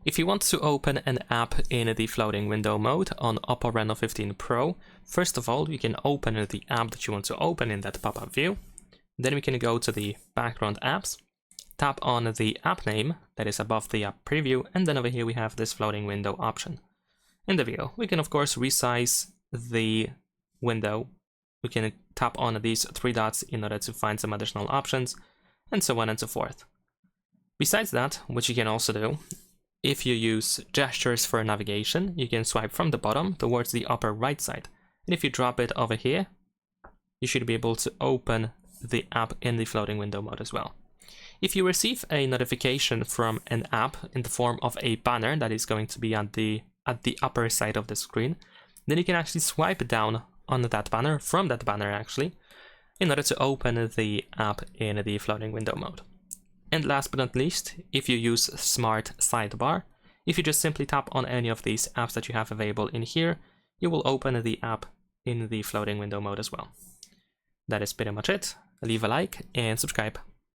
If you want to open an app in the floating window mode on OPPO Reno 15 Pro, first of all, you can open the app that you want to open in that pop-up view. Then we can go to the background apps, tap on the app name that is above the app preview, and then over here we have this floating window option. In the view, we can of course resize the window. We can tap on these three dots in order to find some additional options, and so on and so forth. Besides that, what you can also do, if you use gestures for navigation, you can swipe from the bottom towards the upper right side. And if you drop it over here, you should be able to open the app in the floating window mode as well. If you receive a notification from an app in the form of a banner that is going to be at the upper side of the screen, then you can actually swipe down on that banner, from that banner actually, in order to open the app in the floating window mode. And last but not least, if you use Smart Sidebar, if you just simply tap on any of these apps that you have available in here, you will open the app in the floating window mode as well. That is pretty much it. Leave a like and subscribe.